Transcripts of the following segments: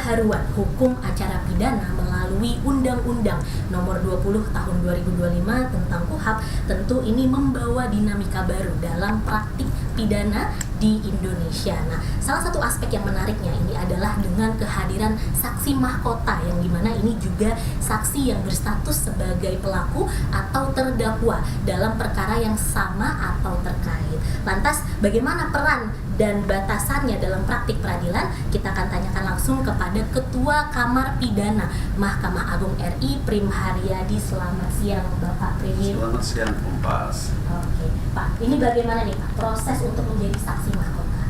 pembaharuan hukum acara pidana melalui Undang-Undang Nomor 20 Tahun 2025 tentang KUHP tentu ini membawa dinamika baru dalam praktik pidana di Indonesia. Nah, salah satu aspek yang menariknya ini adalah dengan kehadiran saksi mahkota, yang dimana ini juga saksi yang berstatus sebagai pelaku atau terdakwa dalam perkara yang sama atau terkait. Lantas, bagaimana peran dan batasannya dalam praktik peradilan? Kita akan tanyakan langsung kepada Ketua Kamar Pidana Mahkamah Agung RI, Prim Haryadi. Selamat siang, Bapak Prim. Selamat siang, Kompas. Oke, Pak. Ini bagaimana nih, Pak, proses untuk menjadi saksi mahkota?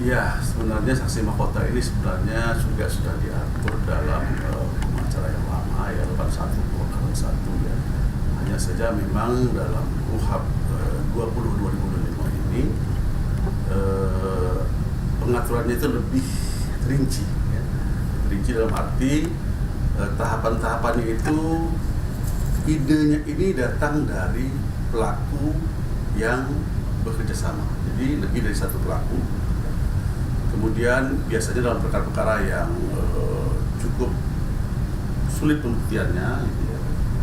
Ya, sebenarnya saksi mahkota ini sebenarnya juga sudah diatur dalam hukum acara yang lama, ya 81 ya. Hanya saja memang dalam KUHP 20/2025 ini pengaturannya itu lebih rinci, ya. Rinci dalam arti tahapan-tahapannya itu, idenya ini datang dari pelaku yang bekerja sama. Jadi lebih dari satu pelaku. Kemudian biasanya dalam perkara-perkara yang cukup sulit pembuktiannya, gitu ya,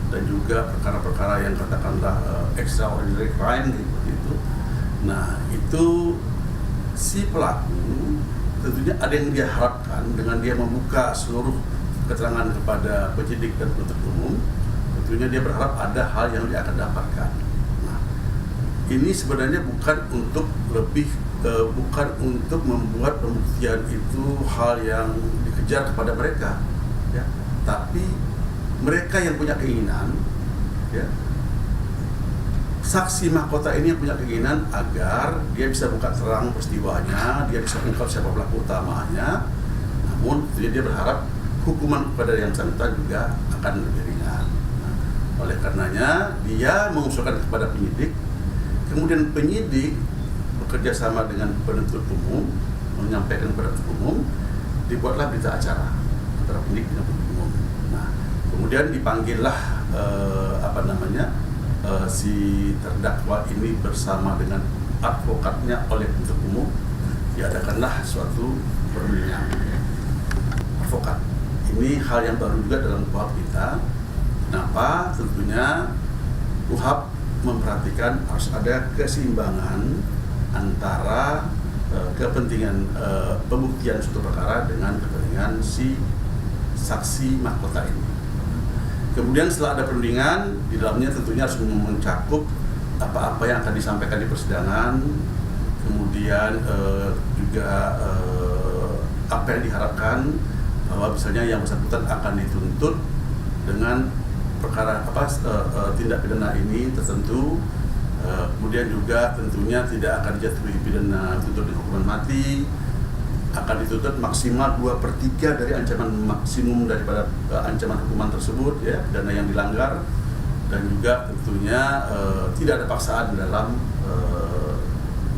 dan juga perkara-perkara yang katakanlah extraordinary crime gitu. Nah, itu si pelaku tentunya ada yang dia harapkan dengan dia membuka seluruh keterangan kepada penyidik dan penuntut umum. Tentunya dia berharap ada hal yang dia akan dapatkan. Nah, ini sebenarnya bukan untuk membuat pembuktian itu hal yang dikejar kepada mereka, ya. Tapi mereka yang punya keinginan, ya, saksi mahkota ini yang punya keinginan agar dia bisa buka terang peristiwanya, dia bisa ungkap siapa pelaku utamanya. Namun dia berharap hukuman kepada yang bersangkutan juga akan lebih ringan. Nah, oleh karenanya dia mengusulkan kepada penyidik, kemudian penyidik bekerja sama dengan penuntut umum, menyampaikan kepada penuntut umum, dibuatlah berita acara antara penyidik dengan penuntut umum. Nah, kemudian dipanggillah si terdakwa ini bersama dengan advokatnya oleh penuntut umum, diadakanlah suatu perundingan advokat. Ini hal yang baru juga dalam KUHP kita. Kenapa? Tentunya KUHP memperhatikan harus ada keseimbangan antara kepentingan pembuktian suatu perkara dengan kepentingan si saksi mahkota ini. Kemudian setelah ada perundingan, di dalamnya tentunya harus mencakup apa-apa yang akan disampaikan di persidangan, kemudian juga apa yang diharapkan, bahwa misalnya yang bersangkutan akan dituntut dengan perkara tindak pidana ini tertentu. Kemudian juga tentunya tidak akan dijatuhi pidana tuntut dengan hukuman mati, akan dituntut maksimal 2/3 dari ancaman maksimum daripada ancaman hukuman tersebut, ya, pidana yang dilanggar, dan juga tentunya tidak ada paksaan dalam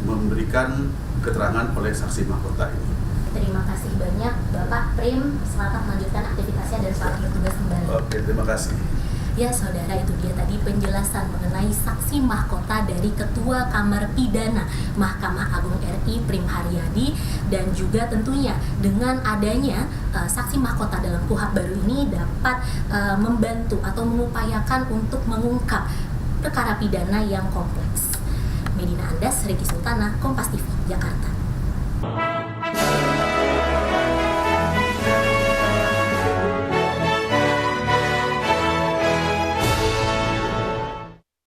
memberikan keterangan oleh saksi mahkota ini. Terima kasih banyak Bapak Prim, selamat melanjutkan aktivitasnya dan selamat bertugas kembali. Oke, terima kasih. Ya saudara, itu dia tadi penjelasan mengenai saksi mahkota dari Ketua Kamar Pidana Mahkamah Agung RI, Prim Haryadi. Dan juga tentunya dengan adanya saksi mahkota dalam KUHP baru ini dapat membantu atau mengupayakan untuk mengungkap perkara pidana yang kompleks. Medina Andas, Riki Sultana, Kompas TV, Jakarta.